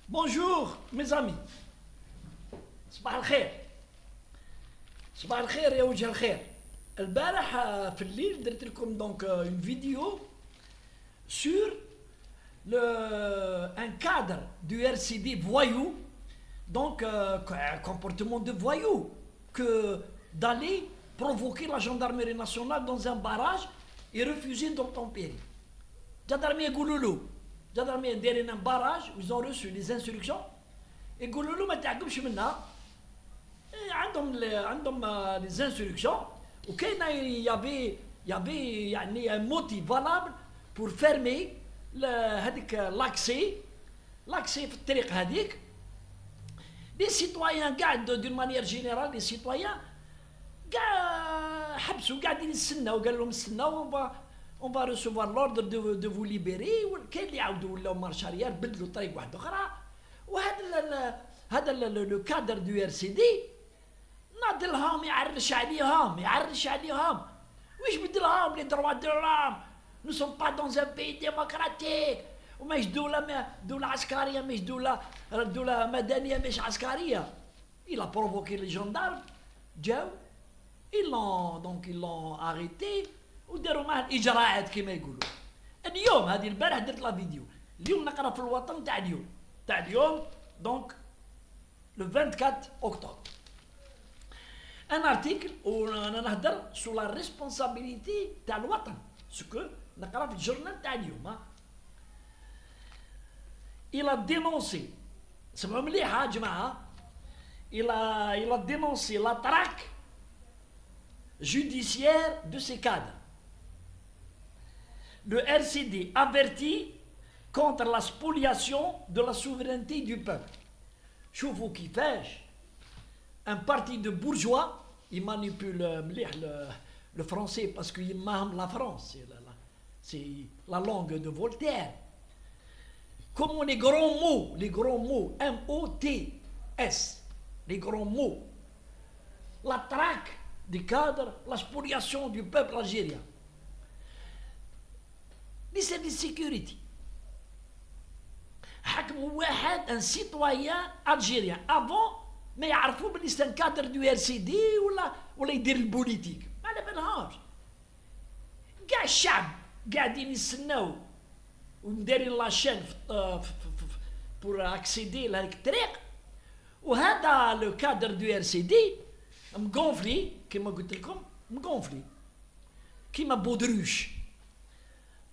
Bonjour mes amis. صباح الخير. صباح الخير يا وجه الخير. البارح في الليل درت لكم donc une vidéo sur un cadre du RCD voyou, donc comportement de voyou, que d'aller provoquer la gendarmerie nationale dans un barrage et refuser d'obtempérer. Gendarmerie Gouloulou, gendarmerie دايرين un barrage, ils ont reçu les instructions et Gouloulou ما تعقبش منها. عندهم les instructions وكاين y avait يعني un motif valable pour fermer هذيك l'accès في الطريق هذيك. Les citoyens قاعد d'une manière générale, les citoyens قاعد حبسوا قاعدين يستناو، قال لهم استناو on va recevoir l'ordre de vous libérer. كاين اللي عاودوا ولاو مارش اريير بدلوا طريق واحده اخرى. وهذا لو كادر دو ار سي دي ناضلهم يعرش عليهم ويش بدلهم لي دروا دو لام. نو سون با دون ان بي ديموكراتيك وماش دولة عسكرية، مش دولة مدنية، مش عسكرية. Il a provoqué les gendarmes جاو ils l'ont arrêté وداروا معاه الإجراءات كما يقولوا. اليوم هذه البارح درت لا فيديو، اليوم نقرا في الوطن تاع اليوم دونك le 24 octobre. Un article où on نهضر sur la responsabilité تاع الوطن، سكو نقرا في الجورنال تاع اليوم. Il a dénoncé، سمعوا مليحة يا جماعة، il a dénoncé la traque judiciaire de ces cadres. Le RCD avertit contre la spoliation de la souveraineté du peuple. شوفوا كيفاش un parti de bourgeois il manipule le français parce qu'il m'aime la France, c'est la langue de Voltaire. Comment les grands mots M-O-T-S, les grands mots, la traque des cadres, la spoliation du peuple algérien. Les services de sécurité حكموا واحد un citoyen algérien avant ما يعرفوا بلي c'est un cadre du RCD ولا يدير البوليتيك، ما على بالهاش. كاع الشعب قاعدين يستناو ومدارين لاشين بور اكسيدي لهذيك الطريق، وهذا لو كادر دو ار سي دي مقونفلي كما قلت لكم، مقونفلي كيما بودروش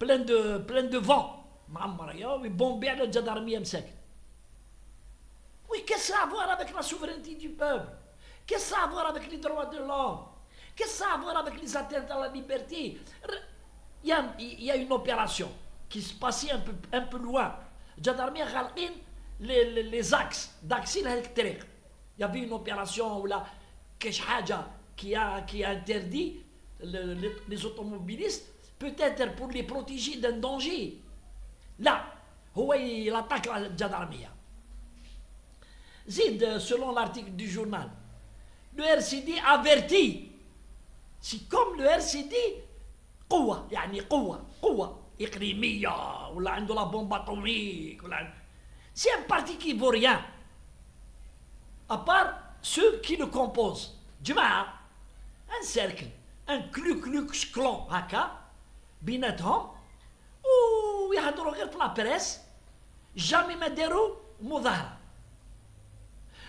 بلان دو فون معمر ويبومبي على الجدارميه مساكن. Oui, qu'est-ce que ça a à voir avec la souveraineté du peuple? Qu'est-ce que ça a à voir avec les droits de l'homme? Qu'est-ce que ça a à voir avec les atteintes à la liberté? Il y a une opération qui se passait un peu loin. الجدارميه غالقين les axes d'accès لهذيك الطريق. Il y avait une opération ولا كاش حاجه qui a interdit les automobilistes, peut-être pour les protéger d'un danger. Là, هو il attaque la gendarmerie. Zid, selon l'article du journal, le RCD avertit. C'est comme le RCD قوة، يعني قوة إقليمية ولا عنده لا بومب atomique ولا. C'est un parti qui vaut rien à part ceux qui le composent. جماعة un cercle، un Ku-Klux Klan هكا بيناتهم ويهضروا غير في لا بريس. جامي ما داروا مظاهرة،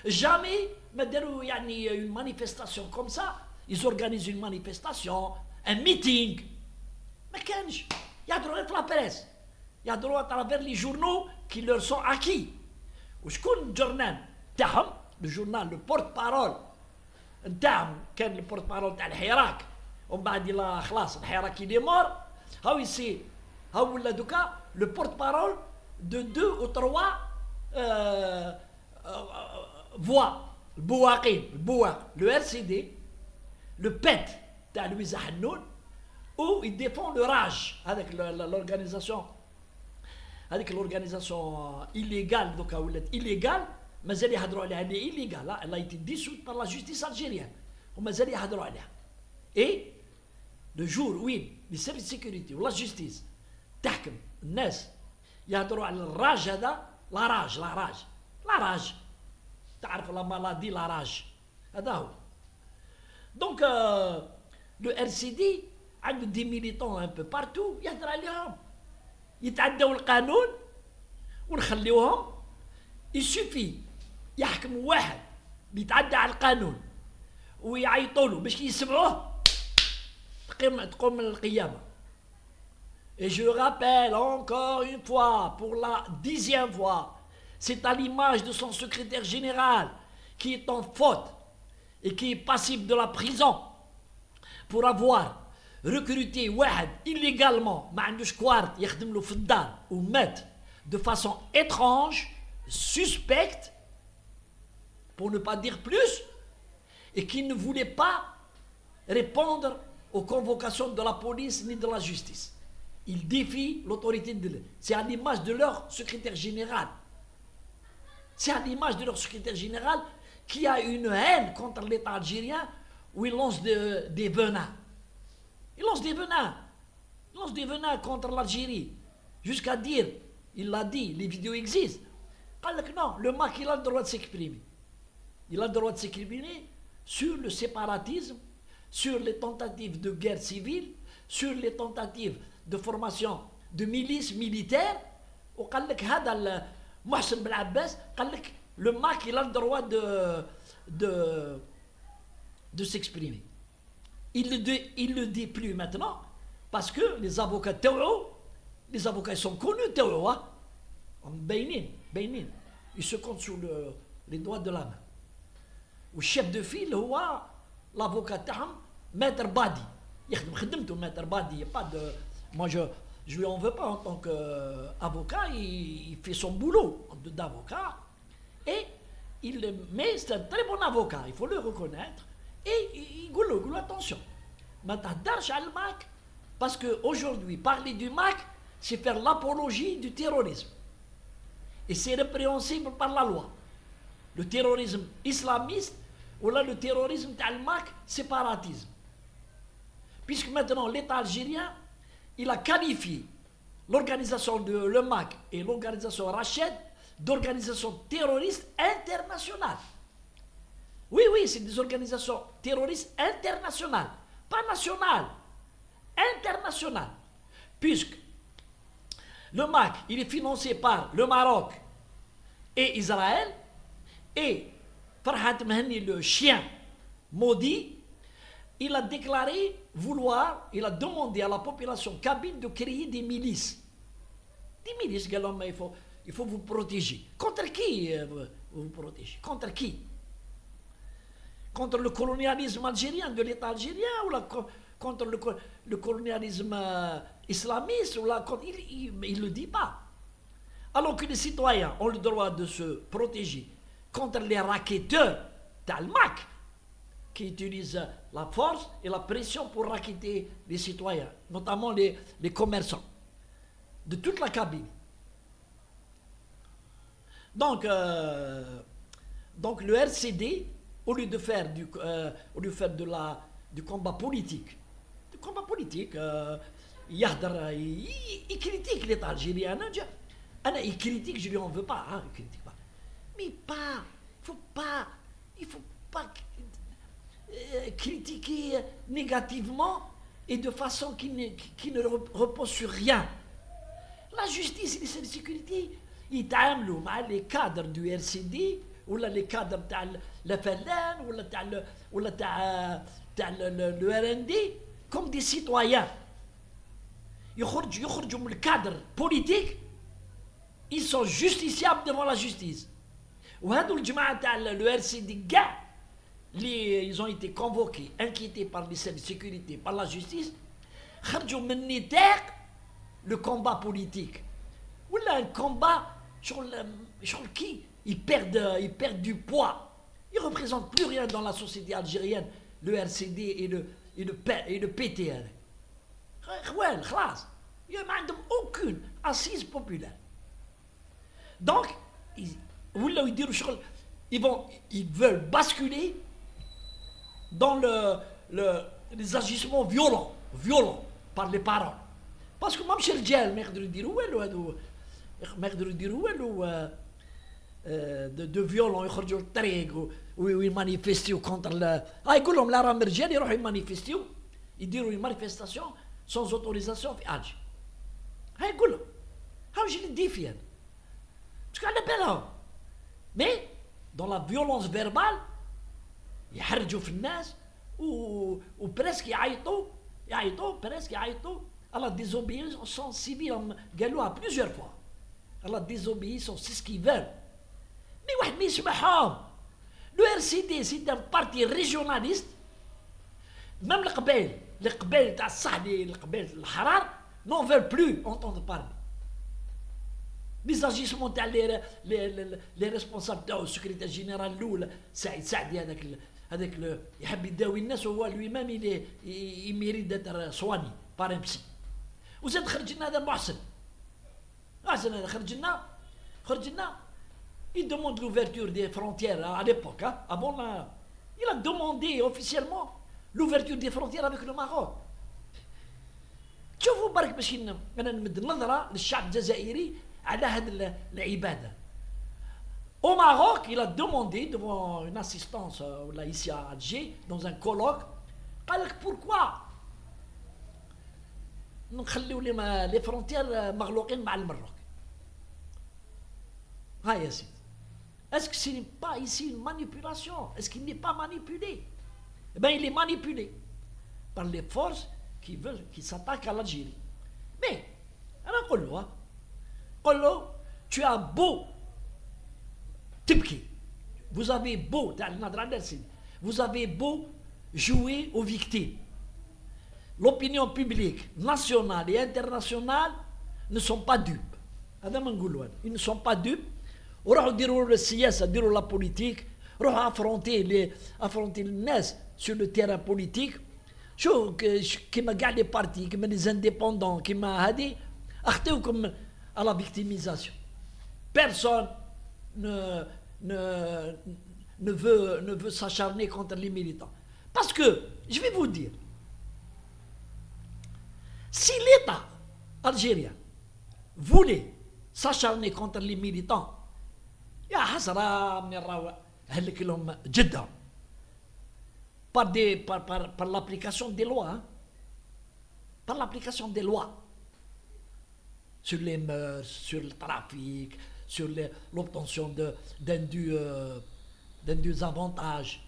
jamais ما داروا يعني une manifestation comme ça. Ils organisent une manifestation, un meeting، ما كانش. يهضروا غير في لا بريس، يهضروا à travers les journaux qui leur sont acquis. وشكون الجورنال تاعهم؟ الجورنال لو بورت بارول نتاعهم كان البورت بارول تاع الحراك، ومن بعد لا خلاص الحراك اللي مور هاو يسي هاو ولا دوكا لو بورت بارول دو 2 ou 3 voix. البواق le RCD, le PET تاع لويزا حنون، où il défend le RAJ avec l'organisation illégale دوكا ولات illégale، مازال يهضروا عليها اللي illégale. Elle a été dissoute par la justice algérienne ومازال يهضروا عليها. Et le jour où les services de sécurité ولا justice تحكم الناس يهضروا على الراج هذا، لا راج la rage. تعرف la maladie, la rage. هذا هو. Donc le RCD عنده des militants un peu partout يهدر عليهم يتعدوا القانون ونخليوهم. il suffit يحكم واحد بيتعدى على القانون ويعيطوا له باش يسمعوه تقوم القيامة. Et je rappelle encore une fois, pour la 10e fois, c'est à l'image de son secrétaire général qui est en faute et qui est passible de la prison pour avoir recruté واحد illégalement ما عندوش كوارت يخدم له في الدار ومات de façon étrange, suspecte, pour ne pas dire plus, et qui ne voulait pas répondre aux convocations de la police ni de la justice. Ils défient l'autorité de l'État. C'est à l'image de leur secrétaire général. C'est à l'image de leur secrétaire général qui a une haine contre l'État algérien où il lance des venins. Il lance des venins. Il lance des venins contre l'Algérie. Jusqu'à dire, il l'a dit, les vidéos existent. Non, le MAC, il a le droit de s'exprimer. Il a le droit de s'exprimer sur le séparatisme, sur les tentatives de guerre civile, sur les tentatives de formation de milices militaires. وقال لك هذا محسن بن عباس قال لك le MAC il a le droit de s'exprimer. Il le dit plus maintenant parce que les avocats les avocats ils sont connus باينين ils se comptent sur les doigts de la main. والشيف de file هو l'avocat تاعهم maître Badi يخدم خدمته maître Badi. Pas de moi je lui en veux pas en tant qu'avocat. Il fait son boulot d'avocat et mais c'est un très bon avocat, il faut le reconnaître. Et il dit attention ما تهدرش على الماك parce que aujourd'hui parler du MAC c'est faire l'apologie du terrorisme et c'est répréhensible par la loi. Le terrorisme islamiste ou là le terrorisme تاع الماك séparatisme, puisque maintenant l'État algérien il a qualifié l'organisation de le MAC et l'organisation Rached d'organisations terroristes internationales. Oui, c'est des organisations terroristes internationales, pas nationales, internationales, puisque le MAC il est financé par le Maroc et Israël, et Farhat Mehni, le chien maudit, il a déclaré vouloir, il a demandé à la population kabyle de créer des milices. Des milices, il faut vous protéger. Contre qui vous protéger? Contre qui? Contre le colonialisme algérien, de l'État algérien, ou contre le colonialisme islamiste, ou il ne le dit pas. Alors que les citoyens ont le droit de se protéger contre les racketteurs d'Al-Mak, qui utilisent la force et la pression pour racketter les citoyens, notamment les commerçants de toute la Kabylie. Donc le RCD, au lieu de faire du combat politique, il critique l'État algérien. Il critique, je lui en veux pas, il critique pas. Mais il faut pas critiquer négativement et de façon qui ne repose sur rien. La justice et les sécurité, ils تعاملوا مع les cadres du RCD ou les cadres تاع الفلان ولا تاع le RND comme des citoyens. يخرجوا من الكادر politique, ils sont justiciables devant la justice. وهذو الجماعة تاع le RCD كاع ils ont été convoqués, inquiétés par les services de sécurité, par la justice, خرجوا من نطاق le combat politique. Ou là un combat sur qui ils perdent du poids. Ils ne représentent plus rien dans la société algérienne, le RCD et le PTR. Il n'y a aucune assise populaire. Donc, ils veulent basculer dans les agissements violents par les paroles. Parce que même chez le gel, ما يقدروا يديروا والو دو فيولون يخرجوا للطريق ويمانيفيستيو كونتر يقول لهم لا راهم رجال يروحوا يمانيفيستيو يديروا مانيفيستاسيون سون اوتوريزاسيون في الجي. هاي يقول لهم هاو جي نديفي انا باسكو على بالهم مي دون لا فيولونس فيربال يحرجوا في الناس وبريسك يعيطوا بريسك يعيطوا على ديزوبيسونس سيفيل قالوها بليزيور فوا على ديزوبيسونس سي سكي فيل مي واحد ما يسمعهم. لو ار سي دي سي ان بارتي ريجيوناليست ميم القبائل تاع الصحدي القبائل الحرار نون فيل بلو اونتوندر بارلي لي زاجيسمون تاع لي ريسبونسابل تاعو السكرتير جينيرال الاول سعيد سعدي هذاك يحب يداوي الناس وهو لوي مام يميريد داتر صواني بارامبسي. وزاد خرج لنا هذا محسن هذا خرج لنا il demande l'ouverture des frontières à l'époque avant il a demandé officiellement l'ouverture des frontières avec le Maroc. شوفوا برك باش انا نمد النظره للشعب الجزائري على هذه العباده. Au Maroc, il a demandé devant une assistance là ici à Alger dans un colloque قال لك pourquoi نخليو لي فرونتيير مغلوقين مع المروك. هاي يا سيدي est-ce que ce n'est pas ici une manipulation? Est-ce qu'il n'est pas manipulé? Eh bien il est manipulé par les forces qui s'attaquent à l'Algérie. Mais انا نقول له tu as beau تبكي vous avez beau vous avez beau jouer aux victimes, l'opinion publique nationale et internationale ne sont pas dupes. هذا ما نقولوا هذا ils ne sont pas dupes. وراحوا ديروا السياسه ديروا لا بوليتيك روحوا افرونتي الناس sur le terrain politique. شو كيما كاع لي بارتي كيما لي زانديبوندون كيما هذه اخطيوكم à la victimisation. Personne ne veut s'acharner contre les militants. Parce que, je vais vous dire, si l'État algérien voulait s'acharner contre les militants, يا حسرة من الراوة هلك لهم جدا par l'application des lois, hein? Par l'application des lois sur les mœurs, sur le trafic, sur l'obtention d'indus avantages.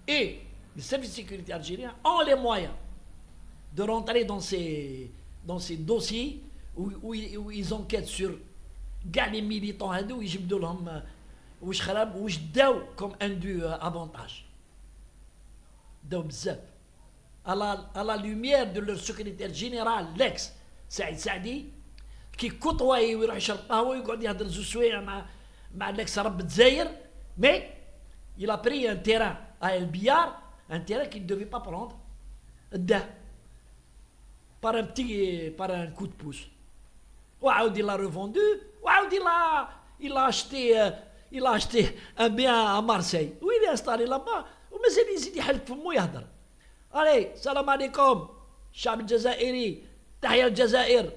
Et les services de sécurité algériens ont les moyens de rentrer dans ces dossiers où ils enquêtent sur les militants hindous, ils جبدوا لهم واش خراب واش داو comme indus avantages. داو بزاف à la lumière de leur secrétaire général l'ex سعيد سعدي كي كوطواي ويروح يشرب قهوه ويقعد يهضر زوج سوايع مع الاكس رب الجزائر. مي il a pris un terrain à El Biar, un terrain qu'il ne devait pas prendre, par un coup de pouce. وعاود il l'a revendu, وعاود il a acheté un bien à Marseille où il est installé là-bas ومازال يزيد يحلف فمو يهضر. السلام عليكم الشعب الجزائري، تحيا الجزائر.